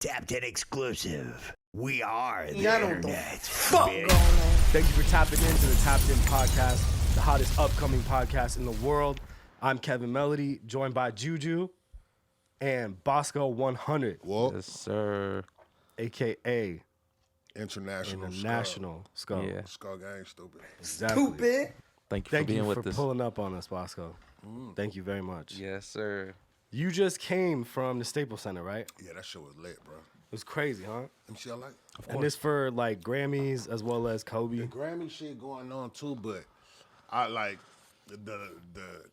Tapped in exclusive. We are the Now what the internet. fuck bitch. going on? Thank you for tapping into the Tapped In podcast, the hottest upcoming podcast in the world. I'm Kevin Melody, joined by Juju and Boskoe100, Well, Yes, sir. AKA International Skoe. Yeah. Skoe gang, stupid. Exactly. Stupid. Thank you for Thank being you with for us. pulling up on us, Bosco. Thank you very much. Yes, sir. You just came from the Staples Center, right? It Yeah, that shit was lit, bro. was crazy, huh? Them shit I like. And this for like Grammys as well as Kobe. The Grammy shit going on too, but I like the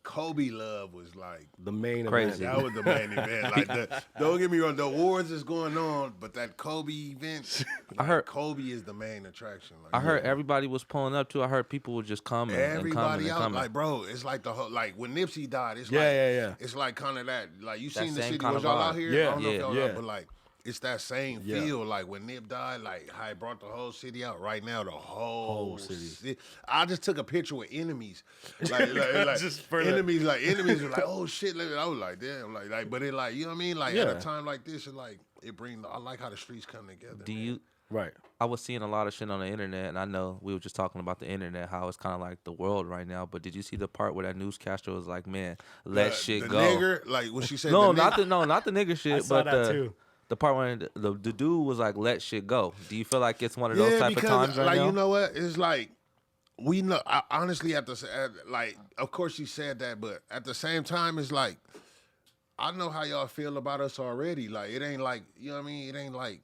Kobe love was like The main Crazy. event. that was the main event. Like don't get me wrong, the awards is going on, but that Kobe event, like, heard- Kobe is the main attraction. Like, I heard everybody was pulling up too. I heard people were just coming and coming everybody and out, coming. like, bro, it's like the whole, like when Nipsey died, it's Yeah, like, yeah. it's like kind of that, like you That seen the same city, kind was of y'all out vibe. here? Yeah, I don't know if y'all yeah. out, but like, it's that same Yeah. feel, like when Nip died, like how it brought the whole city out. Right now, the whole city. I just took a picture with enemies, like Just for the- enemies, like enemies were like, oh shit, I was like, damn, like, but it like, you know what I mean? Like at Yeah. a time like this, it like it bring. I like how the streets come together. Do man. you? Right. I was seeing a lot of shit on the internet, and I know we were just talking about the internet, how it's kind of like the world right now. But did you see the part where that newscaster was like, "Man, let shit the go"? nigger, like when she said, No, the not nigger, not the nigger shit, I saw but that too. the part when the dude was like, "Let shit go." Do you feel like it's one of those type of times right like now? you know what? It's like we know. I, honestly, like, of course she said that, but at the same time, it's like I know how y'all feel about us already. Like it ain't like, you know what I mean. It ain't like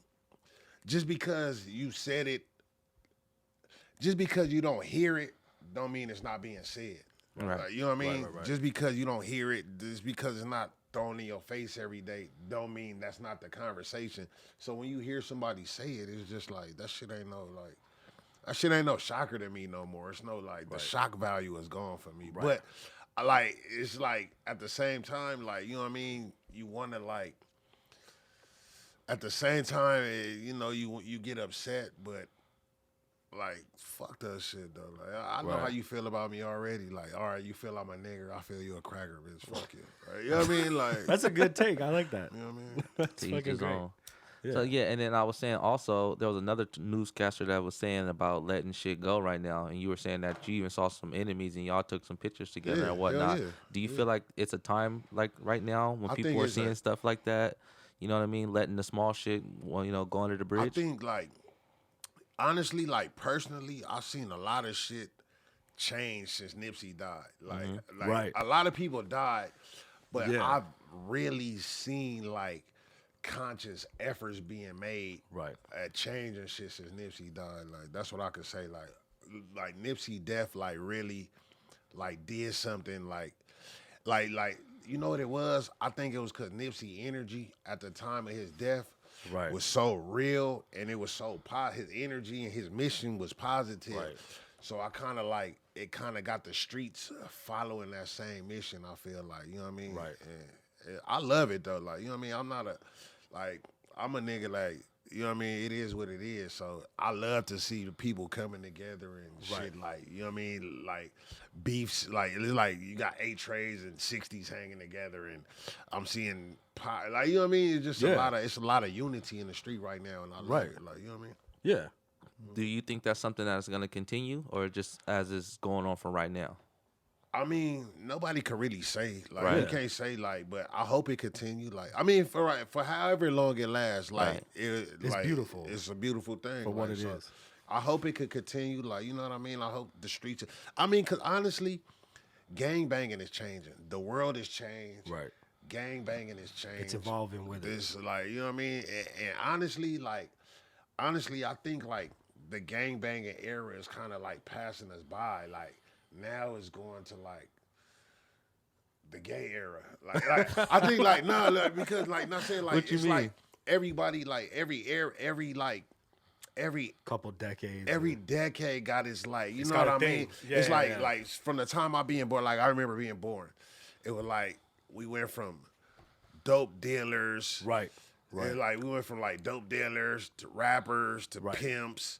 just because you said it, just because you don't hear it, don't mean it's not being said. Right. Like, you know what I mean? right. Just because you don't hear it, just because it's not thrown in your face every day, don't mean that's not the conversation. So when you hear somebody say it, it's just like that shit ain't no shocker to me no more. It's no like the shock value is gone for me. But like it's like at the same time, like, you know what I mean? You want to like at the same time, you know, you get upset, but like, fuck that shit though. Like, I know how you feel about me already. Like, all right, you feel I'm a nigger, I feel you a cracker, bitch. Fuck you. Right? You know what I mean? Like, That's a good take. I like that. you know what I mean? That's To each fucking his great. own. So yeah, and then I was saying also there was another newscaster that was saying about letting shit go right now, and you were saying that you even saw some enemies and y'all took some pictures together Yeah, and whatnot. hell yeah, Do you feel like it's a time like right now when I people think are it's seeing a- stuff like that? You know what I mean? Letting the small shit, well, you know, go under the bridge. I think, like, honestly, like, personally, I've seen a lot of shit change since Nipsey died. Like, Right. a lot of people died, but Yeah. I've really seen, like, conscious efforts being made Right. at changing shit since Nipsey died. Like, that's what I could say. Like Nipsey death, like, really, like, did something, like, you know what it was? I think it was because Nipsey energy at the time of his death Right. was so real, and it was so his energy and his mission was positive. Right. So I kind of like it. Kind of got the streets following that same mission. I feel like, you know what I mean. Right. And I love it though. Like, you know what I mean. I'm a nigga, like, you know what I mean. It is what it is. So I love to see the people coming together and shit. Like, you know what I mean. Like beefs. Like it's like you got 8 trays and 60s hanging together, and I'm seeing pie. Like, you know what I mean. It's just a lot of unity in the street right now, and I love it. Like, you know what I mean. Yeah. Do you think that's something that's going to continue, or just as it's going on for right now? I mean, nobody can really say. Like, Right. you can't say, like, but I hope it continue. Like, I mean, for however long it lasts, like, Right. It's beautiful. It's a beautiful thing. For what like, it so is. I hope it could continue. Like, you know what I mean? I hope the streets. I mean, because honestly, gang banging is changing. The world has changed. Right. Gang banging is changed. It's evolving with it. This, like, you know what I mean? And honestly, I think, like, the gang banging era is kind of, like, passing us by. Like, now it's going to, like, the gay era. Like I think, like, no, like, because, like, not saying, like, What you it's mean? like everybody, like, every Couple decades. every decade got its, like, you It's know got what a I thing. mean? Yeah, It's like, yeah. like, from the time I being born, like, I remember being born, it was like, we went from dope dealers. Right. Right. And, like, we went from, like, dope dealers to rappers to Right. pimps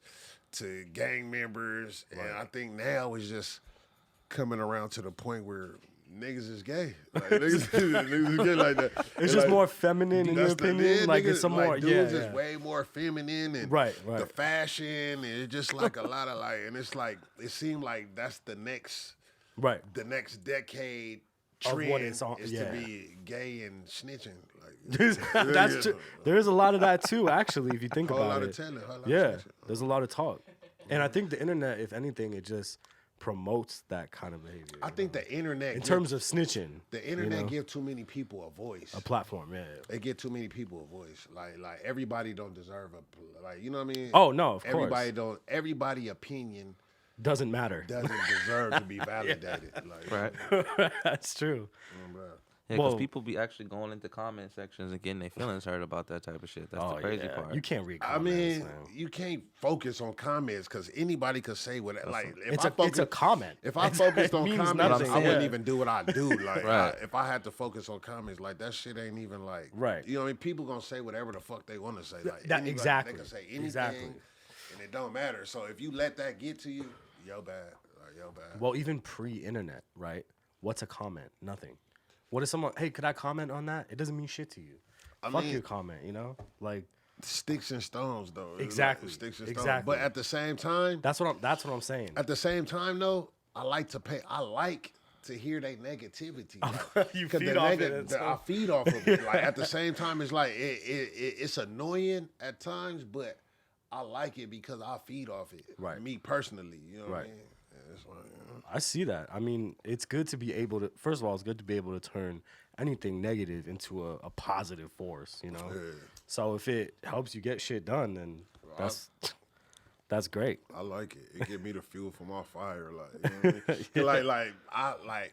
to gang members. And I think now it's just coming around to the point where niggas is gay. Like, niggas is gay like that. It's just like, more feminine in your opinion. Like it's some more, dudes yeah. is way more feminine and Right. the fashion. It's just like a lot of like, and it's like it seemed like that's the next decade trend what it's on, is yeah. to be gay and snitching. Like That's true. There is a lot of that too, actually, if you think whole about lot it. of talent. Whole lot Yeah, of snitching. there's a lot of talk, and I think the internet, if anything, it just promotes that kind of behavior. I think the internet, in terms of snitching, the internet you know? give too many people a voice. A platform, yeah. They give too many people a voice. Like everybody don't deserve you know what I mean? Oh no, of everybody course. don't. Everybody opinion Doesn't matter. doesn't deserve to be validated. Like, Right. That's true. bro. Yeah, because Whoa. people be actually going into comment sections and getting their feelings hurt about that type of shit. That's the crazy yeah. part. You can't read I comments, mean, man. you can't focus on comments because anybody could say what. Like, if It's I a focus, comment. if I It's- focused it on means comments, nothing, I wouldn't yeah. even do what I do. Like, Right. if I had to focus on comments, like that shit ain't even like. Right. You know what I mean? People gonna say whatever the fuck they want to say. Like, That- anybody, exactly. They can say anything, Exactly. and it don't matter. So if you let that get to you, yo bad. Like, yo bad. Well, even pre-internet, right? What's a comment? Nothing. What is someone? Hey, could I comment on that? It doesn't mean shit to you. Fuck mean- your comment. You know, like Sticks and stones, though. It's like Exactly. sticks and stones. Exactly. But at the same time, that's what I'm saying. At the same time, though, I like to hear their negativity. Like, You 'cause feed the off it, I feed off of it. Like at the same time, it's like it's annoying at times, but I like it because I feed off it. Right. Me personally, you know what I Right. mean? Yeah, it's like, I see that. I mean, it's good to be able to. First of all, it's good to be able to turn anything negative into a positive force. You know. Yeah. So if it helps you get shit done, then that's great. I like it. It give me the fuel for my fire. Like, you know what I mean?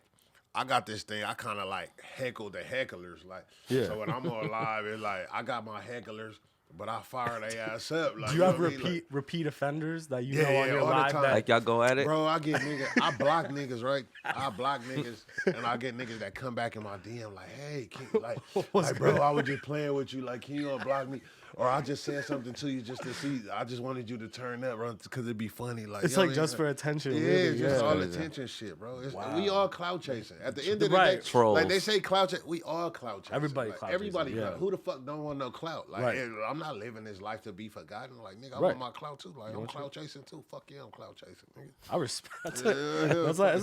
I got this thing. I kind of like heckle the hecklers. Like, Yeah. so when I'm on live, it's like I got my hecklers, but I fire their ass up. Like, Do you have know what I mean? Like, repeat offenders that you Yeah, know on yeah, your all the live? time. That, Like y'all go at it. bro, I get niggas. I block niggas, right? I block niggas, and I get niggas that come back in my DM like, "Hey, bro, I was just playing with you. Like, can you unblock me?" Or I just said something to you just to see. I just wanted you to turn up, bro, because it'd be funny. Like, it's you know like what I mean? just for attention. Yeah, really, it's just all Crazy. attention shit, bro. Wow. We all clout chasing. At the end of the Right. day, Trolls. like they say clout chasing, we all clout chasing. Everybody like, clout chasing, everybody, yeah. who the fuck don't want no clout? Like, Right. I'm not living this life to be forgotten. Like, nigga, I Right. want my clout too. Like, I'm clout chasing too. Fuck yeah, I'm clout chasing, nigga. I respect. That's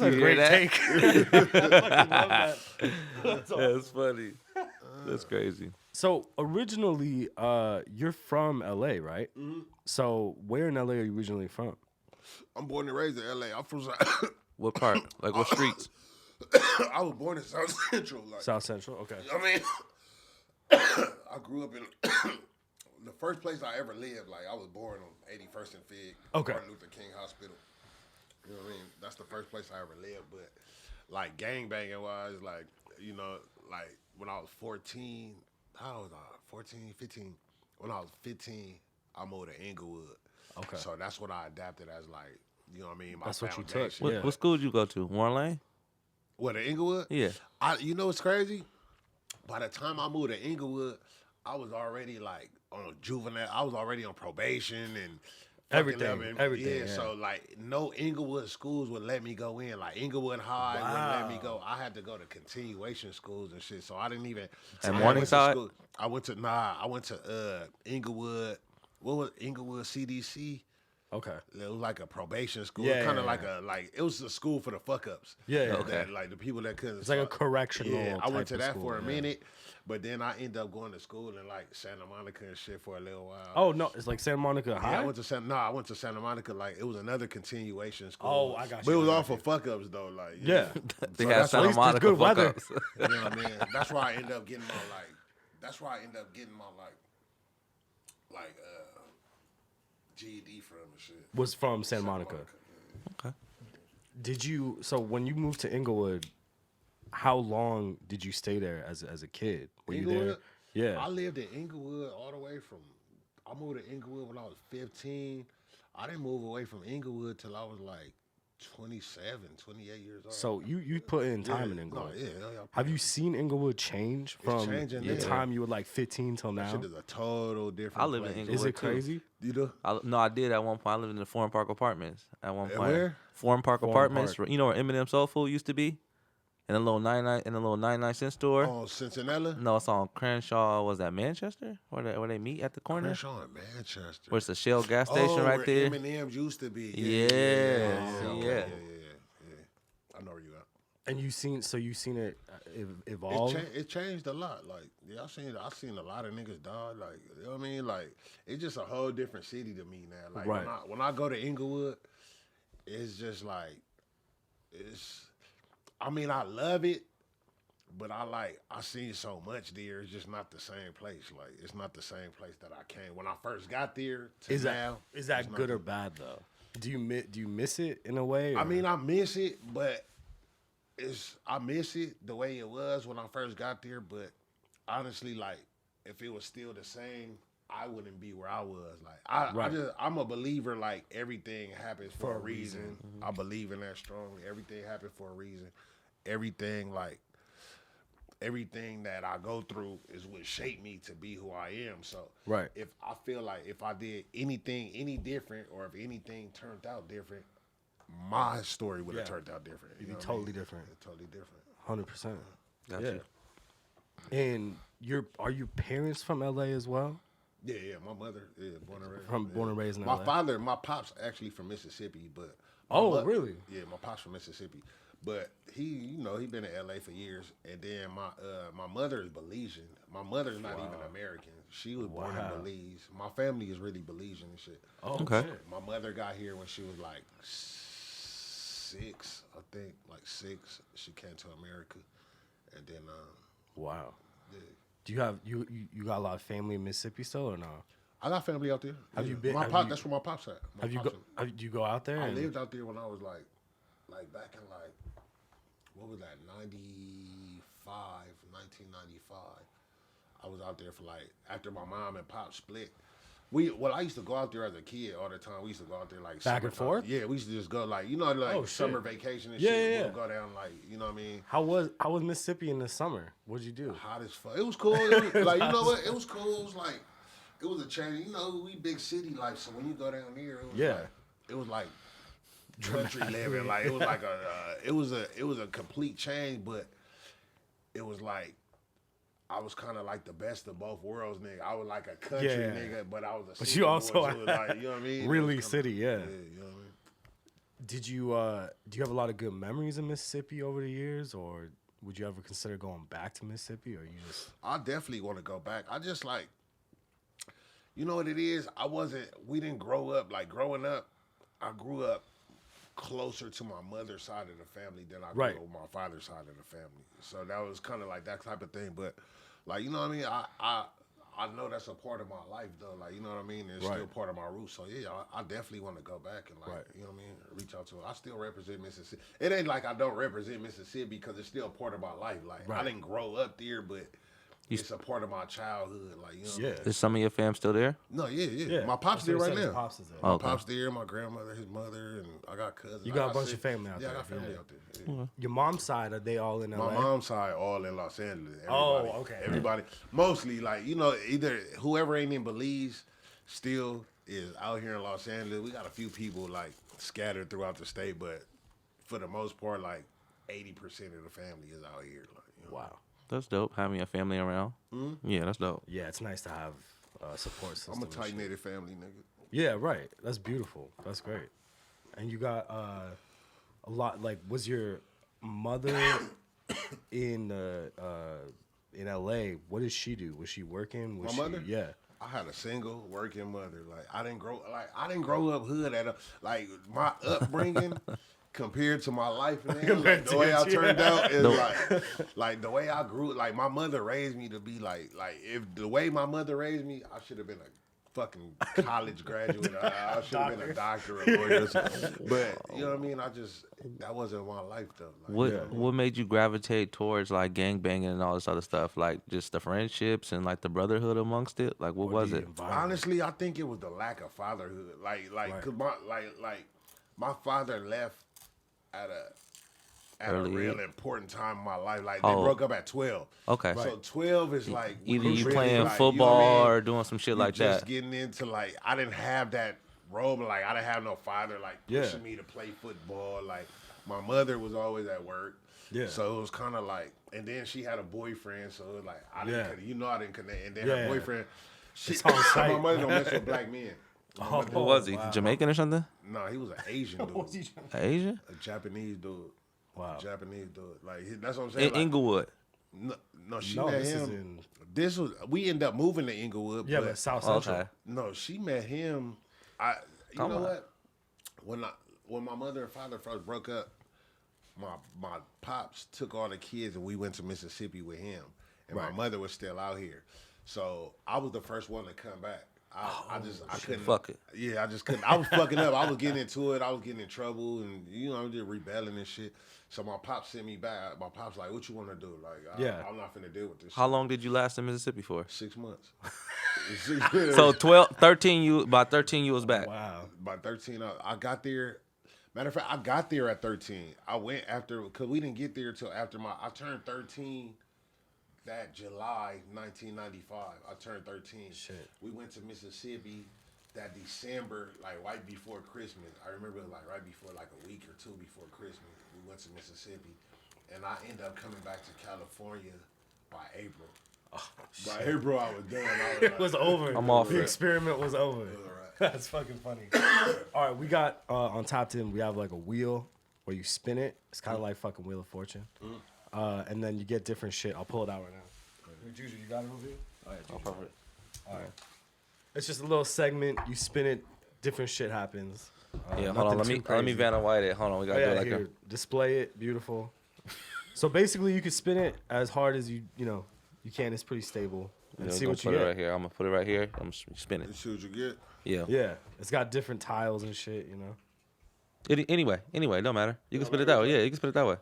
a You hear great that? take. I fucking love that. Yeah, it's funny. That's crazy. So originally, you're from LA, right? Mm-hmm. So where in LA are you originally from? I'm born and raised in LA. I'm from What part? Like what streets? I was born in South Central. Like, South Central. Okay. I mean, I grew up in the first place I ever lived. Like, I was born on 81st and Fig, Okay. Martin Luther King Hospital. You know what I mean? That's the first place I ever lived. But like gangbanging wise, like, you know, like when I was 14, how was I? 14, 15. When I was 15, I moved to Inglewood. Okay. So that's what I adapted as, like, you know what I mean? My That's what you took. foundation. What, Yeah. what school did you go to? Warren Lane? What, in Inglewood? Yeah. You know what's crazy? By the time I moved to Inglewood, I was already like on juvenile. I was already on probation and fucking up Everything. Yeah. So like no Inglewood schools would let me go in. Like Inglewood High wouldn't let me go. I had to go to continuation schools and shit. So I didn't even. At I Morningside? went to Inglewood. What was Inglewood CDC? Okay. It was like a probation school. Yeah, Kind of yeah, like it was a school for the fuck ups. Yeah, yeah. Okay. Like the people that couldn't. It's like a correctional. Yeah, I went type to of that school, for a yeah. minute, but then I ended up going to school in like Santa Monica and shit for a little while. Oh no, it's like Santa Monica yeah, High. I went to Santa Monica. Like it was another continuation school. Oh, I got But you, it was I all got for fuck ups though. Like Yeah. They So had that's Santa least there's Monica good fuck weather. ups. you know what I mean. That's why I ended up getting my like. That's why I ended up getting my like GED from and shit. Was from Santa Monica. Okay. Did you? So when you moved to Inglewood, how long did you stay there as a kid? Were you there? Inglewood? Yeah. I lived in Inglewood all the way from. I moved to Inglewood when I was 15. I didn't move away from Inglewood till I was like 27, 28 years old. So you put in time in Inglewood. No, yeah. Have you seen Inglewood change from changing, the yeah. time you were like 15 till That now? shit is a total different. I live in place. Inglewood. Is it too. crazy? You do? No, I did at one point. I lived in the Foreign Park Apartments at one At point. where? Foreign Park Foreign Apartments. Park. You know where Eminem Soul Food used to be? in a little 99-cent store. On Cincinnati? No, it's on Crenshaw. Was that Manchester? Where they meet at the corner? Crenshaw in Manchester. Where's the Shell gas station right where there? M&M's used to be. Yeah. Yeah. I know where you at. And you seen it evolve? It changed a lot. Like, yeah, I seen a lot of niggas die. Like, you know what I mean? Like, it's just a whole different city to me now. Like, Right. when I go to Inglewood, it's just like, I mean, I love it, but I seen so much there. It's just not the same place. Like, it's not the same place that I came when I first got there to now. Is that good or bad though? Do you miss it in a way? I mean, I miss it, but I miss it the way it was when I first got there. But honestly, like, if it was still the same, I wouldn't be where I was. Like, I'm a believer. Like, everything happens for a reason. Mm-hmm. I believe in that strongly. Everything happens for a reason. Everything that I go through is what shaped me to be who I am. So, right. If I feel like if I did anything any different, or if anything turned out different, my story would have turned out different. It'd be totally different. Totally different. 100%. Gotcha. Yeah. And are your parents from LA as well? Yeah. My mother is born and raised. Born and raised in LA. My pop's actually from Mississippi, but really? Yeah, my pop's from Mississippi, but he been in LA for years. And then my mother is Belizean. My mother's not even American. She was born in Belize. My family is really Belizean and shit. Oh, okay. Shit. My mother got here when she was like 6, I think, like 6. She came to America, and then wow. Yeah. Do you have you got a lot of family in Mississippi still or no? I got family out there. Have you been? That's where my pop's at. Do you go out there? I lived out there when I was like back in like, what was that, 1995. I was out there for like, after my mom and pop split. I used to go out there as a kid all the time. We used to go out there like back and forth. Yeah, we used to just go like, summer vacation and Yeah, shit. yeah. We'll go down like, you know what I mean? How was Mississippi in the summer? What'd you do? Hot as fuck. It was cool. It was, like, you know what? It was cool. It was like, it was a change. You know, we big city life, so when you go down there, it was like country living. Like, it was like it was a complete change, but it was like, I was kind of like the best of both worlds, nigga. I was like a country nigga, but I was a city. But you also boy, so like, you know what I mean? Really city, yeah. Yeah, you know what I mean? Did you do you have a lot of good memories in Mississippi over the years, or would you ever consider going back to Mississippi, or you just? I definitely want to go back. I just like, you know what it is? We didn't grow up, like growing up, I grew up closer to my mother's side of the family than I grew up with my father's side of the family. So that was kind of like that type of thing. But like, you know what I mean? I know that's a part of my life though. Like, you know what I mean? It's still part of my roots. So yeah, I definitely want to go back and like, you know what I mean? Reach out to it. I still represent Mississippi. It ain't like I don't represent Mississippi because it's still part of my life. Like I didn't grow up there, but it's a part of my childhood. Like, you know what I mean? Is some of your fam still there? No, yeah. My pop's there right now. Pops is there. My pop's there, my grandmother, his mother, and I got cousins. You got a bunch of family out there. Yeah, I got family out there. Yeah. Your mom's side, are they all in LA? My mom's side, all in Los Angeles. Everybody, Oh, okay. Everybody, mostly, like, you know, either whoever ain't in Belize still is out here in Los Angeles. We got a few people, like, scattered throughout the state, but for the most part, like, 80% of the family is out here. Like, you know. Wow. That's dope. Having a family around. Mm-hmm. Yeah, that's dope. Yeah, it's nice to have support system. I'm a tight-knitted family, nigga. Yeah, right. That's beautiful. That's great. And you got a lot. Like, was your mother in LA? What did she do? Was she working? Was My mother? Yeah. I had a single working mother. Like, I didn't grow up hood at a, like, my upbringing. Compared to my life, man, like, the way I turned out is like the way I grew. Like, my mother raised me to be like if the way my mother raised me, I should have been a fucking college graduate. I should have been a doctor or lawyer. But you know what I mean? That wasn't my life though. Like, What made you gravitate towards like gangbanging and all this other stuff? Like just the friendships and like the brotherhood amongst it. Like what was it? Honestly, I think it was the lack of fatherhood. Cause my father left at a real important time in my life. Like, they broke up at 12. Okay. So 12 is like either you really, playing like, football, you know what I mean? or doing some shit like just that. Getting into, like, I didn't have that role. Like, I didn't have no father like pushing me to play football. Like, My mother was always at work. Yeah. So it was kind of like, and then she had a boyfriend, so it was like, I didn't connect, I didn't connect. And then her boyfriend, It's on site. my mother don't mess with black men. What was he? Jamaican or something? No, he was an Asian dude. Asian? A Japanese dude. Wow. Japanese dude. Like, that's what I'm saying. In like, Inglewood. No, she met him. We ended up moving to Inglewood. Yeah, but South Central. Okay. No, she met him. You know what? When my mother and father first broke up, my pops took all the kids and we went to Mississippi with him. And my mother was still out here. So I was the first one to come back. I couldn't. Fuck it. Yeah, I just couldn't. I was fucking up. I was getting into it. I was getting in trouble, and I was just rebelling and shit. So my pops sent me back. My pops like, "What you want to do?" Like, I'm not finna deal with this. How long did you last in Mississippi for? 6 months. So 13 by 13 you was back. Wow. By 13, I got there. Matter of fact, I got there at 13. I went after, because we didn't get there till after I turned 13 that July 1995. I turned 13. Shit. We went to Mississippi that December, like right before Christmas. I remember like right before, like a week or two before Christmas, we went to Mississippi. And I ended up coming back to California by April. By April, I was done. It was over. I'm off The it. experiment was over. That's fucking funny. All right, we got on top 10, we have like a wheel where you spin it. It's kind of like fucking Wheel of Fortune. And then you get different shit. I'll pull it out right now. Juju, you got it over here? All right, Juju. Perfect. All right. It's just a little segment. You spin it, different shit happens. Yeah, hold on. Let me Vanna White it. Hold on, we gotta do it like here. Display it, beautiful. So basically, you can spin it as hard as you can. It's pretty stable. And see what you put get. it right here. I'm gonna put it right here. I'm gonna spin it. See what you get. Yeah. Yeah, it's got different tiles and shit. Anyway, don't matter. You can spin it that way. Yeah, you can spin it that way.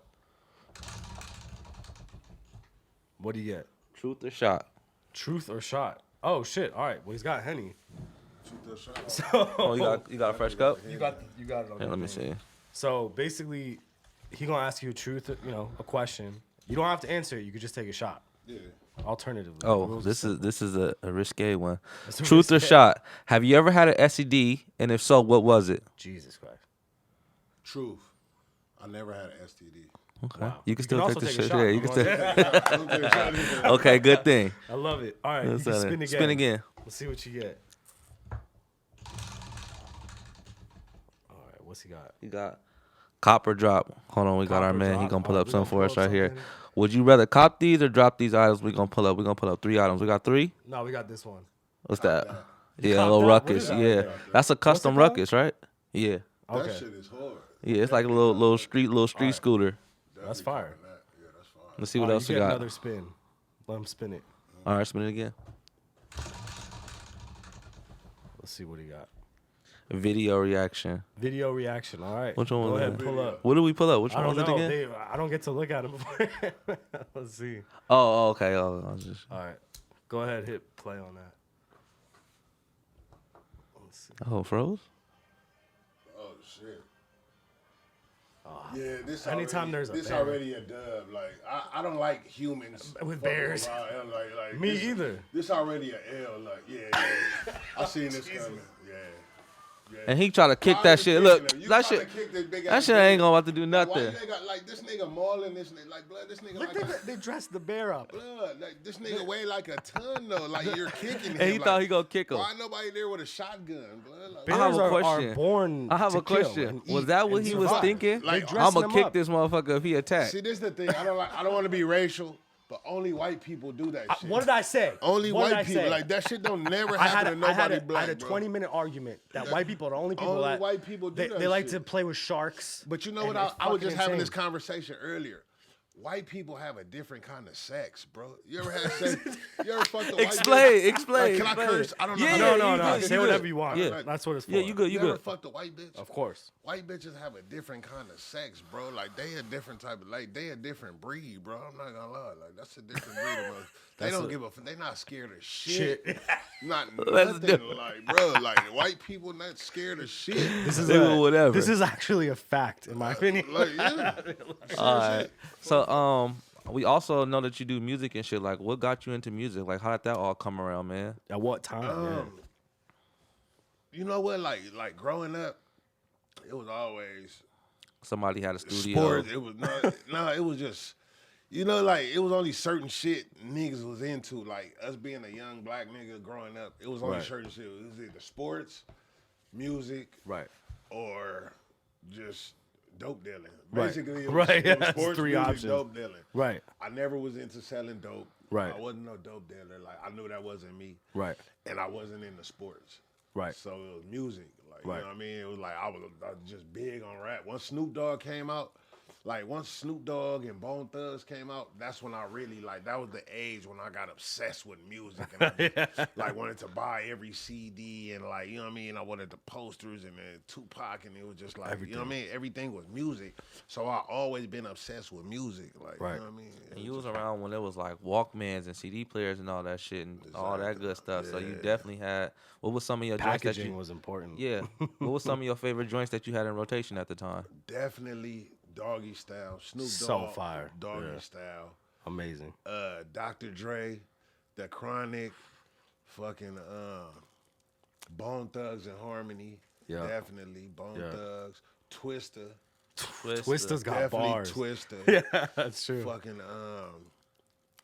What do you get? Truth or shot? Truth or shot? Oh shit! All right. Well, he's got Henny. Oh, you got a fresh cup? You got it on. Yeah, let me see. So basically, he gonna ask you a question. You don't have to answer it. You could just take a shot. Yeah. Alternatively. Oh, this is a risque one. It's a Truth or risque. shot? Have you ever had an STD? And if so, what was it? Jesus Christ. Truth. I never had an STD. Okay. Wow. You can still also take the take a shit. shot. Yeah, you can still. Okay, good thing. I love it. All right, you Let's can do it. spin again. Spin again. Let's see what you get. All right, what's he got? You got cop or drop. Hold on, we got our Cop or man. He drop? gonna pull Oh, up we something gonna for us pull up right here. something. Would you rather cop these or drop these items? We're gonna pull up 3 items. We got 3. No, we got this one. What's that? Yeah, a copped little that? What ruckus. is that? Yeah, that's a custom called? ruckus, right? Yeah, Okay, That shit is hard. yeah. It's like a little street scooter. that's fire. Yeah, that's fine. Let's see what All right, else you we get got. another spin. Let him spin it. All right, spin it again. Let's see what he got. Video reaction. Video reaction. All right. Which one Go was ahead, that? pull up. What do we pull up? Which I one don't was it know. again? I don't get to look at him before. Let's see. Oh, okay. Oh, I was just. All right. Go ahead, hit play on that. Let's see. Oh, froze. Oh shit. Yeah, this Anytime already, there's a this bear. already a dub. Like I don't like humans With fucking bears. around. Like Me this, either. This already a L. Like yeah. I seen this coming. Yeah. And he try to kick that shit. Look, that shit ain't gonna about to do nothing. Why you got like this nigga mauling this nigga like blood? This nigga Look, like they dressed the bear up. blood. Like this nigga weigh like a ton though. Like you're kicking him. And he like, thought he gonna kick him. Why nobody there with a shotgun, blood? Like, I have Bears a are question. born I have to a kill question. and Was eat that what and he was survive. thinking? Like, They dressing I'm gonna him kick up. this motherfucker if he attack. see, this is the thing. I don't want to be racial, but only white people do that shit. What did I say? Only What did I white people. say? Like that shit don't never I had happen a, to I had nobody a, black. I had a bro. 20-minute argument that white people are the only people Only that white people do they, that they like shit. to play with sharks. But you know and what? it's I was fucking just having insane. this conversation earlier. White people have a different kind of sex, bro. You ever had sex? You ever fucked a white bitch? Explain. Like, can I curse? I don't know. Yeah, how to- No, you no. good, Say you whatever good. you want. Yeah. That's what it's for. Yeah, you good. You You ever good. fucked a white bitch? Of course. White bitches have a different kind of sex, bro. Like they a different type of, like they a different breed, bro. I'm not gonna lie, like that's a different breed of us. They don't give a. They not scared of shit. Not That's nothing. different. Like, bro, like white people not scared of shit. This is They will whatever. This is actually a fact, in my opinion. Like, yeah. All right. So we also know that you do music and shit. Like, what got you into music? Like, how did that all come around, man? At what time? You know what? Like growing up, it was always Somebody had a studio. Sports. It was it was just, like it was only certain shit niggas was into. Like us being a young black nigga growing up, it was only certain shit. It was either sports, music, Right. or just dope dealing. Right. Basically, it Right. was That's sports, three music, options. dope dealing. Right. I never was into selling dope. Right. I wasn't no dope dealer. Like I knew that wasn't me. Right. And I wasn't into sports. Right. So it was music. Like Right. you know what I mean? It was like I was just big on rap. Once Snoop Dogg came out, once Snoop Dogg and Bone Thugs came out, that's when I really that was the age when I got obsessed with music and I wanted to buy every CD and you know what I mean? I wanted the posters and then Tupac and it was just Everything. you know what I mean? Everything was music. So I always been obsessed with music. Like Right. you know what I mean? And you was around when it was like Walkmans and CD players and all that shit and all that good stuff. So you definitely had. What was some of your joints that Packaging you? was important. Yeah. What was some of your favorite joints that you had in rotation at the time? Definitely Doggy Style. Snoop Dogg. So fire. Doggy Yeah. Style. Amazing. Dr. Dre, The Chronic, fucking Bone Thugs and Harmony. Yeah. Definitely. Bone Yeah. Thugs. Twister. Twister's got Definitely bars. Twister. Yeah, that's true. Fucking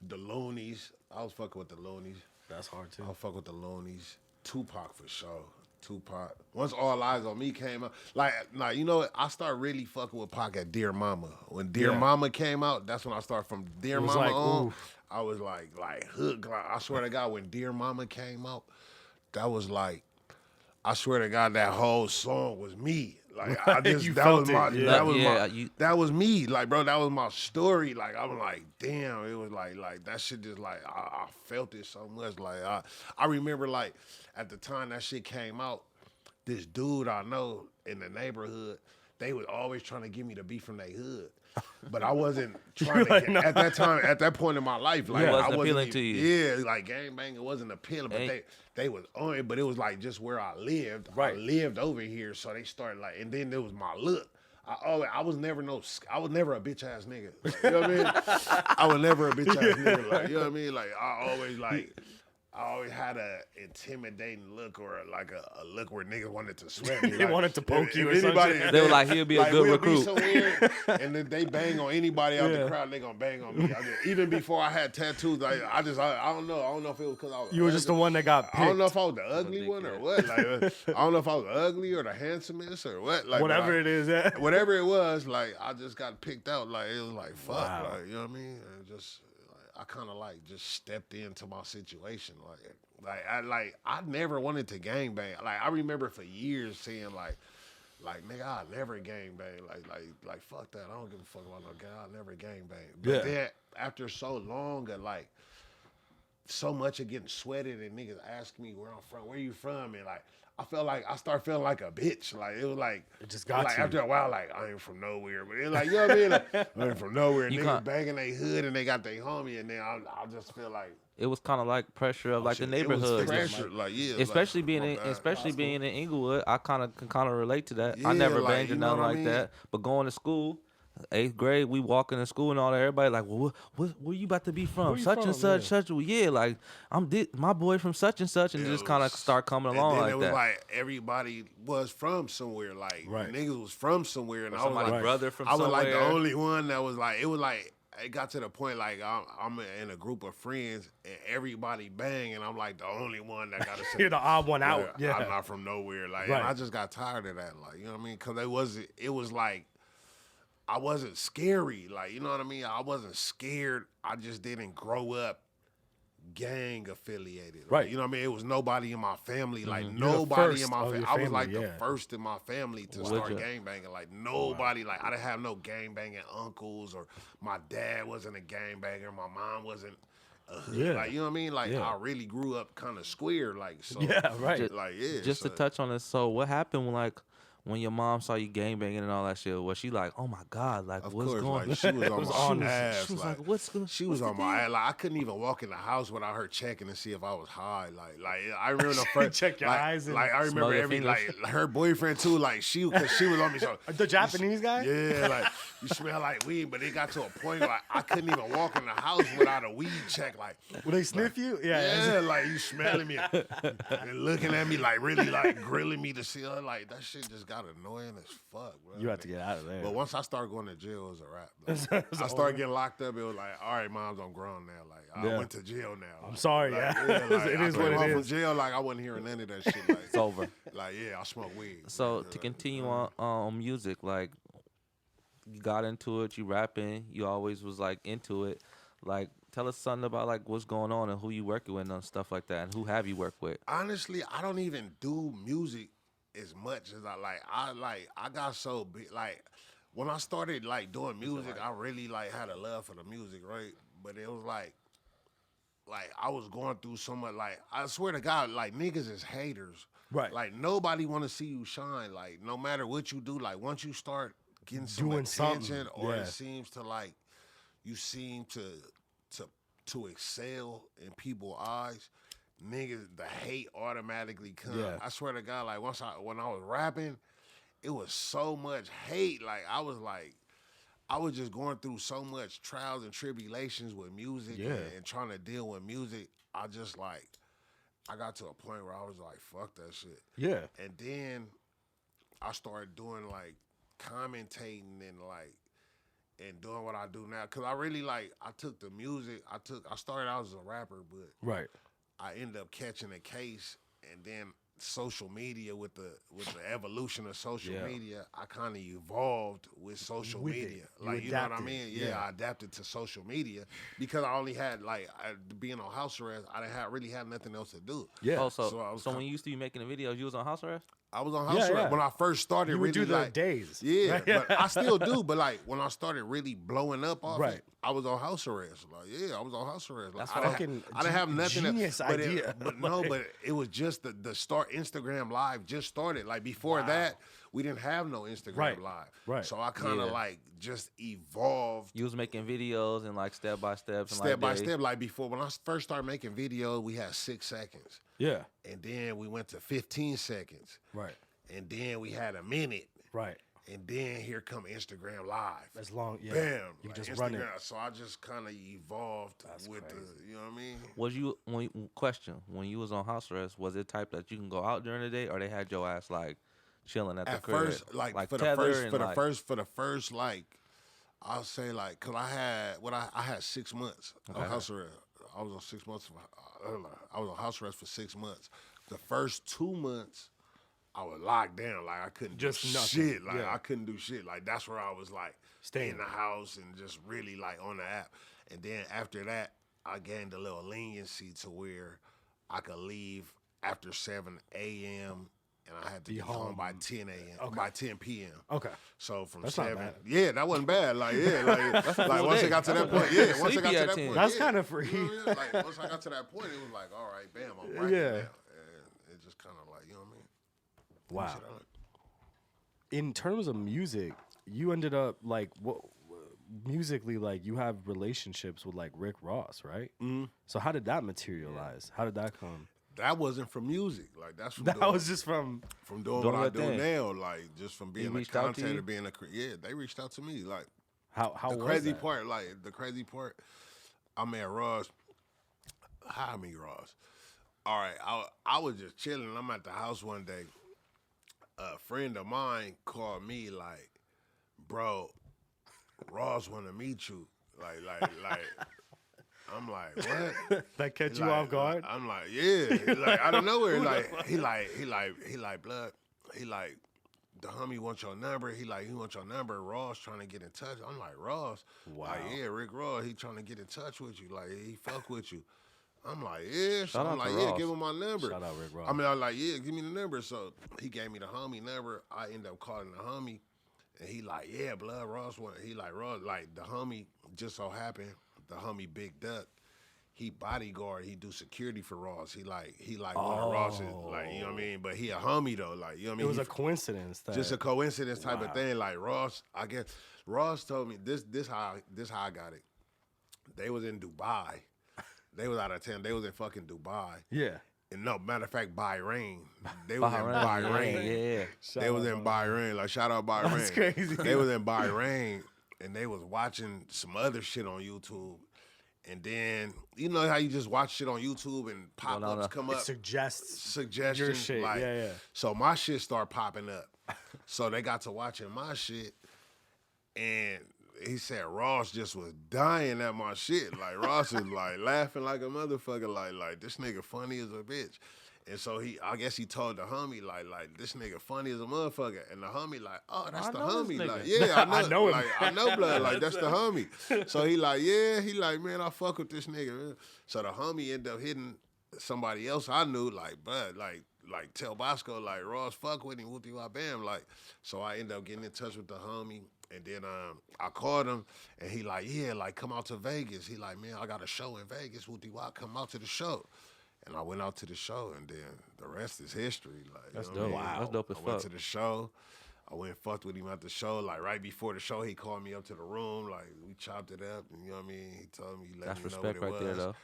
the Loonies. I was fucking with the Loonies. That's hard too. I was fucking with the Loonies. Tupac for sure. Tupac. Once All Eyes on Me came out, I started really fucking with Pac at Dear Mama. When Dear Mama came out, that's when I started from Dear was Mama like, on. oof. I was like hooked. Like, I swear to God, when Dear Mama came out, that was like, I swear to God, that whole song was me. Like I just You that felt was it, my yeah. that was Yeah, my that was me. Like bro, that was my story. Like I'm like, damn, it was like that shit just I felt it so much. Like I remember at the time that shit came out, this dude I know in the neighborhood, they was always trying to get me to be from their hood. But I wasn't trying to like, get, at that time, at that point in my life. Like It wasn't I wasn't appealing to you. Yeah, like gangbanging wasn't appealing, but they was on it, but it was just where I lived. Right. I lived over here, so they started and then there was my look. I was never a bitch ass nigga. Like, you know what I mean? I was never a bitch ass nigga. Like, you know what I mean? Like I always had a intimidating look or a look where niggas wanted to sweat me. They wanted to poke you or anybody, something. They were like, he'll be a good we'll recruit. Be somewhere, and then they bang on anybody out the crowd, they gonna bang on me. Even before I had tattoos, I don't know. I don't know if it was because I was You were just the one that got picked. I don't know if I was the ugly one or what. Like, I don't know if I was ugly or the handsomest or what. Like, Whatever it is. Yeah. whatever it was, I just got picked out. Like it was like fuck. Wow. Like you know what I mean? And just I kind of just stepped into my situation. I never wanted to gangbang. Like I remember for years saying like nigga, I'll never gangbang. Like fuck that. I don't give a fuck about no gang. I'll never gangbang. But then after so long of so much of getting sweated and niggas asking me where I'm from, where you from, and I felt I started feeling like a bitch. Like it was It just got you. after a while, I ain't from nowhere. But it's you know what I mean? I ain't from nowhere. You Niggas can't- banging their hood and they got their homie, and then I just feel like It was kind of like pressure of the shit, neighborhood. It was pressure, Especially my being bad. being in Inglewood, I can kind of relate to that. I Yeah, never banged or you know nothing what I like mean? that. But going to school, 8th grade, we walking to school and all that. Everybody like, well, where you about to be from? Where you Such from? and such, Yeah. such. Well, yeah, like my boy from such and such, and It just kind of was- start coming And along then like it was that. everybody was from somewhere. Right. Niggas was from somewhere, and I was Somebody's like, brother from I was somewhere. the only one that was it got to the point I'm in a group of friends and everybody bang, and I'm the only one that got to say You're the odd one out. yeah, Yeah. I'm not from nowhere. And Right. I just got tired of that. You know what I mean? Because it was I wasn't scary. You know what I mean? I wasn't scared. I just didn't grow up gang affiliated. Right. You know what I mean? It was nobody in my family. You're the Nobody first in my of family. your I was family, the yeah. first in my family to Would start ya? gang banging. Nobody, I didn't have no gang banging uncles, or my dad wasn't a gang banger. My mom wasn't a hood. Yeah. You know what I mean? Yeah. I really grew up kind of square. So Yeah, right. Just to touch on this, so what happened when your mom saw you gangbanging and all that shit? Was she like, oh my God, Of what's course, going on? she was on my ass. She was like, what's going on? She was on my ass. I couldn't even walk in the house without her checking to see if I was high. I remember the first Check your eyes and I smell remember your fingers. her boyfriend too. Cause she was on me. So The Japanese guy? yeah, you smell like weed. But it got to a point where I couldn't even walk in the house without a weed check. Will they sniff you? Yeah. You smelling me and looking at me really grilling me to see her. That shit just got got annoying as fuck, bro. You have to get out of there. But once I started going to jail, it was a wrap. Like, I started getting locked up. It was like, all right, moms, I'm grown now. Like, I went to jail now. I'm sorry, like, yeah. like, It is what it I came home is. from jail, like, I wasn't hearing none of that shit. Like, It's over. Like, yeah, I smoke weed. So Like, to continue on music, like you got into it, you rapping, you always was like into it. Like, tell us something about like what's going on and who you working with and stuff like that, and who have you worked with? honestly, I don't even do music as much as I like. I got so big. Like when I started like doing music, I really like had a love for the music, right? But it was like I was going through so much. Like I swear to God, like niggas is haters. Right. Like nobody want to see you shine. Like no matter what you do, like once you start getting some Doing attention, something, or yeah. it seems to like you seem to excel in people's eyes, niggas, the hate automatically come. Yeah. I swear to God, like when I was rapping, it was so much hate. Like I was just going through so much trials and tribulations with music and trying to deal with music. I just like I got to a point where I was like, fuck that shit. Yeah. And then I started doing like commentating and doing what I do now. Cause I really like I took the music, I started out as a rapper, but Right. I ended up catching a case, and then social media with the evolution of social media, I kind of evolved with social With it. media. You Like you know what I adapted. mean? Yeah. Yeah, I adapted to social media because I only had being on house arrest. I didn't really have nothing else to do. Yeah. Oh, so, So I was when you used to be making the videos, you was on house arrest? I was on house Yeah, arrest yeah. when I first started. You would really do the like days. Yeah, Right? but I still do. But like when I started really blowing up off Right. it, I was on house arrest. Like I was on house arrest. Like, That's I didn't fucking I didn't have nothing. genius but idea. But no, but it was just the start. Instagram Live just started. Like before that, we didn't have no Instagram Right. Live. Right. So I kind of like just evolved. You was making videos and like step by step. Step by step, like before when I first started making videos, we had 6 seconds, Yeah. and then we went to 15 seconds, Right. and then we had a minute, Right. and then here come Instagram Live. As long, yeah. Bam! You like can just run it. Instagram. So I just kind of evolved with crazy. the, you know what I mean? Was you when you was on house arrest? Was it type that you can go out during the day, or they had your ass like chilling at the At crib? first, like for tether the first, like I'll say like, cause I had 6 months of house arrest. I was on 6 months. I was on house arrest for 6 months. The first 2 months, I was locked down. Like I couldn't Just do nothing. shit. Like Yeah. I couldn't do shit. Like that's where I was like Staying. in the house and just really like on the app. And then after that, I gained a little leniency to where I could leave after 7 a.m. and I had to be home by 10 a.m. by 10 p.m. Okay. So from That's not 7, bad. yeah, that wasn't bad. Like like full once day. it got to that That's a- point, yeah, once it got Sleepy to at that 10. point, That's yeah. kind of free. You know what I mean? Like once I got to that point, it was like, all right, bam, I'm right Yeah. now. And it just kind of like, you know what I mean? Wow. Shit, I like- In terms of music, you ended up like what musically, like you have relationships with like Rick Ross, right? Mm-hmm. So how did that materialize? How did that come? That wasn't from music. Like that's from That doing, was just from from doing doing what I your do thing. now. Like just from being a reached out to you? commentator, being they reached out to me. Like how the was crazy that? part, I met Ross. How I meet Ross? All right, I was just chilling. I'm at the house one day. A friend of mine called me like, bro, Ross want to meet you. Like. I'm like, what? That catch He you like- off guard? I'm like, yeah. Like out of nowhere, like he like blood. He like the homie wants your number. He wants your number. Ross trying to get in touch. I'm like, Ross. Wow. Like, yeah, Rick Ross. He trying to get in touch with you. Like he fuck with you. I'm like, yeah. So Shout I'm out like, to yeah, Ross. give him my number. Shout out Rick Ross. I mean, I was like, yeah, give me the number. So he gave me the homie number. I ended up calling the homie, and he like, yeah, blood Ross. He like Ross. Like the homie just so happened, the homie Big Duck. He bodyguard, he do security for Ross. He like one of Ross's, like, you know what I mean? But he a homie though, like, you know what I mean? It was He a coincidence. That, just a coincidence type Wow. of thing. Like Ross, I guess Ross told me this how I got it. They was in Dubai. They was out of town. They was in fucking Dubai. yeah. And no, matter of fact, Bahrain. They was in Bahrain, Bahrain. yeah. They was in Bahrain. Like shout out Bahrain. That's crazy. They was in Bahrain and they was watching some other shit on YouTube. And then you know how you just watch shit on YouTube and pop-ups come It up, suggests suggestions. your shit. Like, Yeah. So my shit start popping up. So they got to watching my shit, and he said Ross just was dying at my shit. Like Ross is like laughing like a motherfucker. Like this nigga funny as a bitch. And so I guess he told the homie like this nigga funny as a motherfucker, and the homie like, oh, that's the homie. Like, yeah, I know him. Like, I know blood. Like that's the homie. So he like, yeah, he like, man, I fuck with this nigga. Man. So the homie ended up hitting somebody else I knew, like, bud, like tell Boskoe like Ross fuck with him, whoopty wop bam. Like, so I ended up getting in touch with the homie, and then I called him, and he like, yeah, like come out to Vegas. He like, man, I got a show in Vegas, whoopty wop, come out to the show. And I went out to the show, and then the rest is history. Like, That's you know dope. what I mean? Wow. That's dope as I went fuck. to the show. I went and fucked with him at the show. Like, right before the show, he called me up to the room. Like, we chopped it up. And, you know what I mean? He told me, he let That's me know respect what it right was. there, though.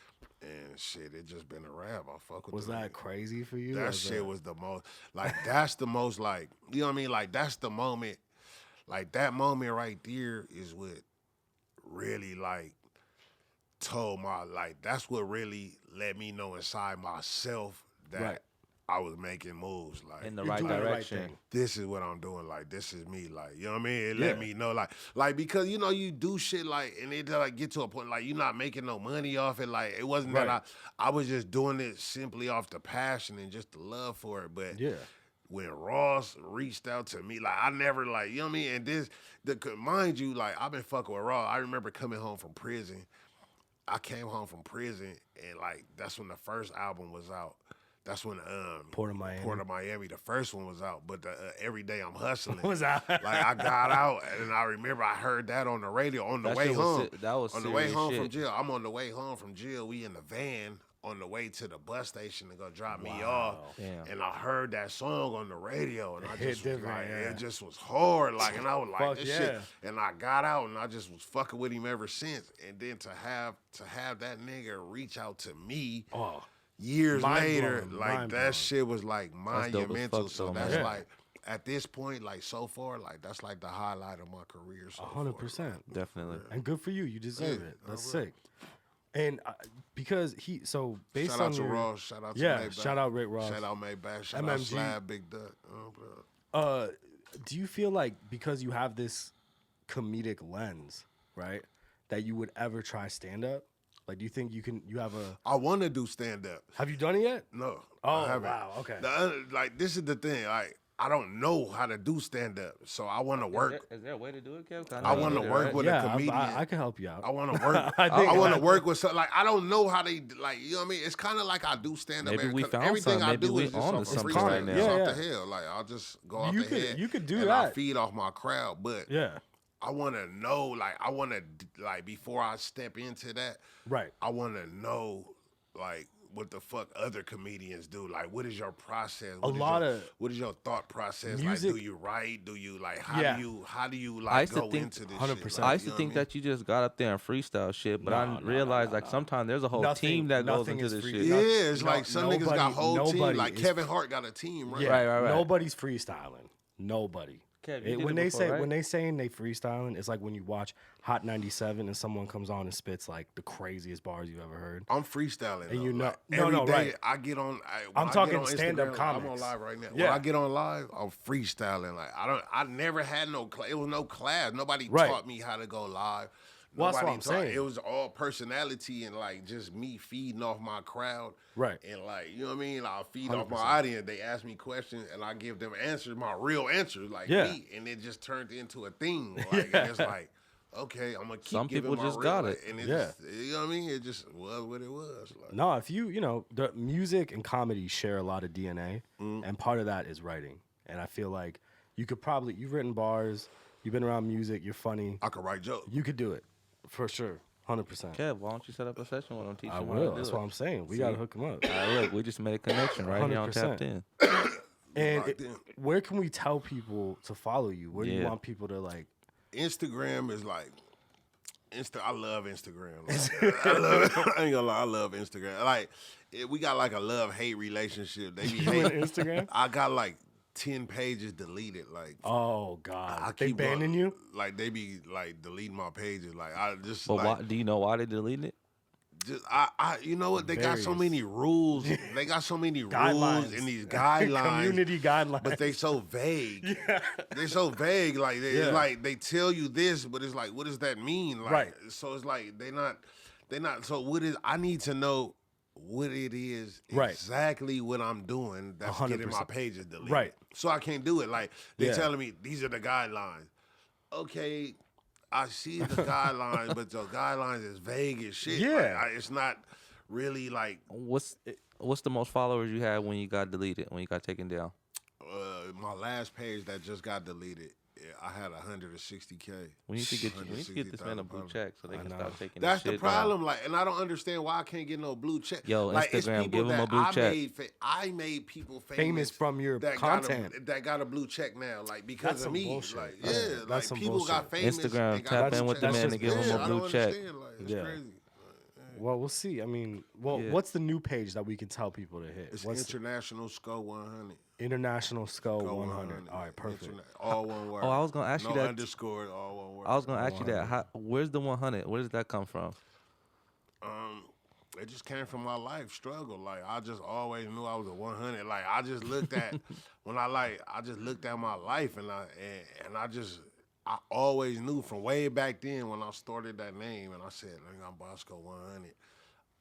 And shit, it just been a rap. I fuck with Was the that nigga. crazy for you? That shit was the most, like, that's the most, like, you know what I mean? Like, that's the moment, like, that moment right there is what really, like, that's what really let me know inside myself that Right. I was making moves. Like, In the You're right doing the right direction. thing. this is what I'm doing. Like, this is me. Like, you know what I mean? It let me know, like because you know you do shit like, and it like get to a point like you're not making no money off it. Like, it wasn't Right. that I was just doing it simply off the passion and just the love for it. But Yeah. when Ross reached out to me, like I never like, you know what I mean? And mind you, like I've been fucking with Ross. I remember coming home from prison. I came home from prison, and like that's when the first album was out. That's when Port of Miami. the first one was out. But the Every Day I'm Hustling Was out. like I got out, and I remember I heard that on the radio on the That way shit was home. that was On the way serious home shit. from jail. I'm on the way home from jail. We in the van on the way to the bus station to go drop me off. Damn. And I heard that song on the radio, and I hit just was different, like, yeah. it just was hard. Like, and I was like, Fuck this yeah. shit. And I got out, and I just was fucking with him ever since. And then to have that nigga reach out to me. Oh, Years later, Mind-blowing, like mind-blowing. that shit was like dope as monumental. fuck, So though, that's man. like at this point, like so far, like that's like the highlight of my career. So 100%. Definitely. And good for you. You deserve Yeah, it. That's alright. sick. And because based Shout on out to your, Ross. Shout out to yeah, Maybach. shout out Rick Ross. Shout out Maybach. Shout out MMG. Slab, Big Duck. Bro. Do you feel like because you have this comedic lens, right, that you would ever try stand up? Like, do you think you have a? I want to do stand up. Have you done it yet? No. Oh, I haven't. wow, okay. Like this is the thing. Like I don't know how to do stand up, so I want to work. Is there a way to do it, Kev? I want to work with a Yeah, comedian. I can help you out. I want to work. I think- I want to work with some. Like I don't know how they like. You know what I mean? It's kind of like I do stand up. Maybe we found everything something. I Maybe do we is just on to off something freestyle. right now. It's Yeah, off the hell. Like I'll just go off You the could- head. you could do and that. I feed off my crowd, but Yeah. I want to know. Like I want to like before I step into that. Right. I want to know like what the fuck other comedians do. Like, what is your process? What is your thought process? Music- Like, do you write? Do you like how Yeah. do you I like used to go think into this 100%. shit? I Like, used to you know think what I mean? that you just got up there and freestyle shit, but I No, realized no, like no. sometimes there's a whole Nothing- team that goes nothing into is this free. shit. Yeah, it's No- like some niggas got whole team. nobody Like is- Kevin Hart got a team, right? Yeah. Right. Nobody's freestyling. Nobody. Kev, you did When it they before, say right? when they saying they freestyling, it's like when you watch Hot 97 and someone comes on and spits like the craziest bars you've ever heard. I'm freestyling. And though. you know- Like, no, every no, day right. I get on. I'm when I talking get on stand-up Instagram, like, I'm on comics. live right now. Yeah. When I get on live, I'm freestyling. Like I never had no. It was no class. Nobody Right. taught me how to go live. Well, that's what Nobody I'm taught. saying. It was all personality and like just me feeding off my crowd. Right. And like, you know what I mean? I'll feed off my 100%. audience. They ask me questions and I give them answers, my real answers, like Yeah. me. And it just turned into a thing. Like, and it's like, okay, I'm gonna keep Some giving people my just real, got like, it. And it Yeah. just, you know what I mean? It just was what it was. Like, No, if you know, the music and comedy share a lot of DNA, and part of that is writing. And I feel like you've written bars, you've been around music, you're funny, I could write jokes. you could do it for sure, 100%. Kev, why don't you set up a session with them? Teach I them how to will. do That's it. what I'm saying. We See? gotta hook them up. All right, look, we just made a connection right here on 100%. Tapped In. And Locked in. where can we tell people to follow you? Where do you Yeah. want people to like? Instagram is like, I love Instagram. Like, I ain't gonna lie, I love Instagram. Like, we got like a love-hate relationship. They be You and hating. Instagram? I got like 10 pages deleted. Like, Oh God, I they keep banning you? Like, they be like deleting my pages. Like, I just But like, why, do you know why they deleted it? Just you know what? They got so Various. many rules. They got so many rules Guidelines. and these guidelines, Community guidelines. but they so vague. They're so vague. Like it's like they tell you this, but it's like, what does that mean? Like, Right. So it's like they're not. So what is? I need to know what it is Right. exactly what I'm doing that's getting my 100%. pages deleted. Right. So I can't do it. Like they're Yeah. telling me these are the guidelines. Okay. I see the guidelines, but the guidelines is vague as shit. Yeah. Like, it's not really like What's the most followers you had when you got deleted, when you got taken down? my last page that just got deleted. I had 160K. We need to get this man a blue check so they can stop taking That's this the shit problem. Like, and I don't understand why I can't get no blue check. Yo, like, it's Instagram, people give 'em a that blue check. I made people Famous from your that content. that got a blue check now, like because That's of some me. bullshit. Like, Yeah, like that's some people got bullshit. famous. Instagram, they got tap blue in with the checks. man and give him a I blue don't check. understand, like, it's Yeah. crazy. Well, we'll see. I mean, Yeah. what's the new page that we can tell people to hit? It's What's International Skoe 100. International Skoe Go 100. All right, perfect. All one word. Oh, I was gonna ask you no that. underscore, all one word. I was gonna ask you that. Where's the 100? Where does that come from? It just came from my life struggle. Like I just always knew I was a 100. Like I just looked at I just looked at my life and I always knew from way back then when I started that name and I said, I'm Boskoe 100.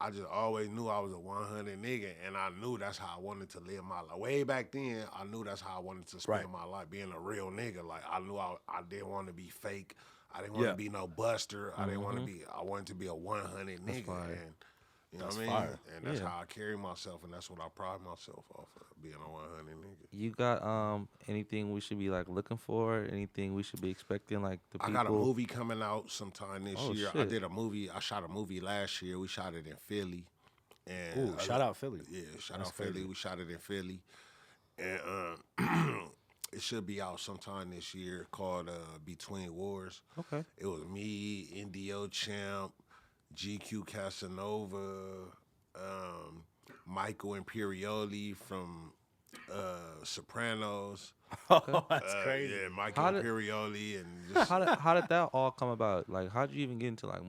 I just always knew I was a 100 nigga, and I knew that's how I wanted to live my life. Way back then, I knew that's how I wanted to spend Right. my life, being a real nigga. Like I knew I didn't want to be fake. I didn't want to be no buster. I didn't want to be. I wanted to be a 100 nigga, fire. and you know That's what I mean. fire. And that's Yeah. how I carry myself, and that's what I pride myself off of, being a 100 nigga. You got anything we should be like looking for? Anything we should be expecting? Like the people. I got a movie coming out sometime this Oh, year. I shit. did a movie. I shot a movie last year. We shot it in Philly. And Ooh, shout out Philly. Yeah, shout That's out Philly. crazy. We shot it in Philly. And it should be out sometime this year called Between Wars. Okay. It was me, Indio Champ, GQ Casanova, Michael Imperioli from Sopranos. Oh, that's crazy. Yeah, Michael How did- Imperioli and just How did that all come about? Like, how did you even get into like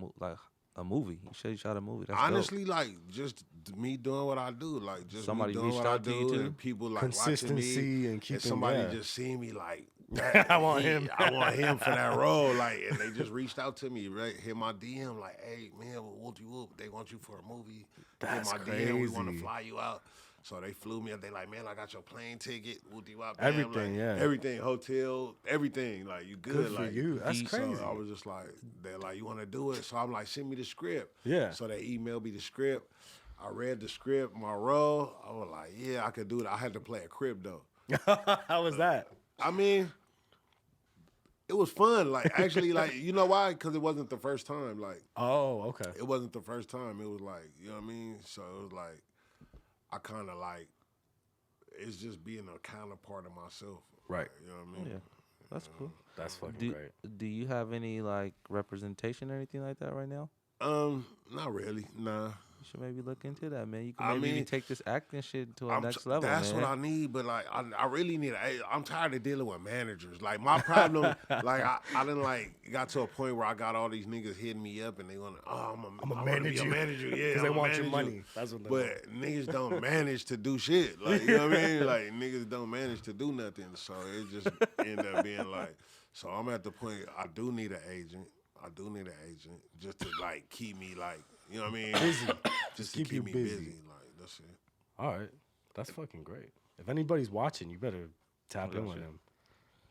a movie? You said you shot a movie. That's dope. honestly, like just me doing what I do, like just Somebody me doing reached what I out to you do, too? and people like watching Consistency me, and keeping- somebody yeah. just see me like, I want him. I want him for that role, like, and they just reached out to me, right? Hit my DM, like, hey man, whoop you up? They want you for a movie. That's Hit my DM, we want to crazy. fly you out. So they flew me up. They like, man, I got your plane ticket. Whoop you up? Everything, like, yeah. everything, hotel, everything. Like you good, Good for like you. That's So crazy. so I was just like, they're like, you want to do it? So I'm like, send me the script. Yeah. So they emailed me the script. I read the script, my role. I was like, yeah, I could do it. I had to play a crib though. How was that? I mean, it was fun. Like actually, like you know why? Because it wasn't the first time. Like Oh, okay. it wasn't the first time. It was like, you know what I mean? So it was like, I kind of like, it's just being a counterpart of myself. Right. You know what I mean? Yeah, that's cool. That's fucking great. Do you have any like representation or anything like that right now? Not really. Nah. You should maybe look into that, man. You can I maybe even mean, take this acting shit to a next level, That's man. what I need, but like I really need. I'm tired of dealing with managers. Like my problem, like I done like got to a point where I got all these niggas hitting me up and they want to. Oh, I wanna be a manager. Yeah, Because they I'ma want your manage you. money. That's what they But niggas don't manage to do shit. Like you know what I mean? Like niggas don't manage to do nothing. So it just end up being like. So I'm at the point I do need an agent. I do need an agent just to like keep me like, you know what I mean? Busy. Just to keep you me busy. Like that's it. All right. That's fucking great. If anybody's watching, you better tap in with him.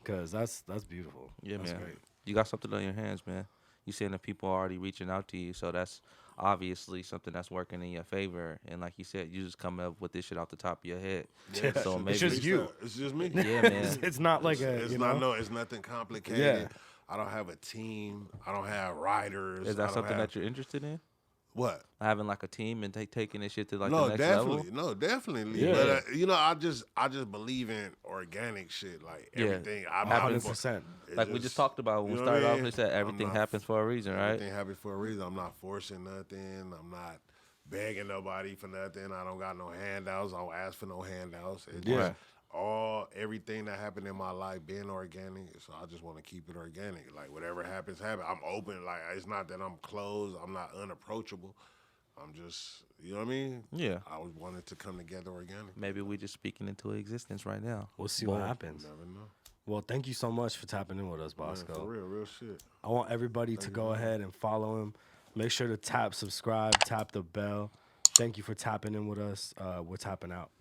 Because that's beautiful. Yeah, that's man. great. You got something on your hands, man. You saying that people are already reaching out to you, so that's obviously something that's working in your favor. And like you said, you just coming up with this shit off the top of your head. Yeah. So It's maybe just you. It's just me. Yeah, man. It's not like It's you not know? it's nothing complicated. Yeah. I don't have a team. I don't have writers. Is I that don't something have, that you're interested in? what? Having like a team and taking this shit to like No, the next definitely. level? No, definitely. Yeah. But you know, I just believe in organic shit. Like Yeah. everything. I'm Happens. 100%. Like we just talked about when you we know what I started off, mean? we said I'm everything not- happens for a reason, right? Everything happens for a reason. I'm not forcing nothing. I'm not begging nobody for nothing. I don't got no handouts. I don't ask for no handouts. It's Yeah. just everything that happened in my life being organic. So I just want to keep it organic. Like whatever happens, happen. I'm open. Like it's not that I'm closed. I'm not unapproachable. I'm just, you know what I mean? Yeah. I was wanted to come together organically. Maybe we just speaking into existence right now. We'll see what happens. Never know. Well, thank you so much for tapping in with us, Boskoe. Man, for real shit. I want everybody to go ahead and follow him. Make sure to subscribe, tap the bell. Thank you for tapping in with us. We're tapping out.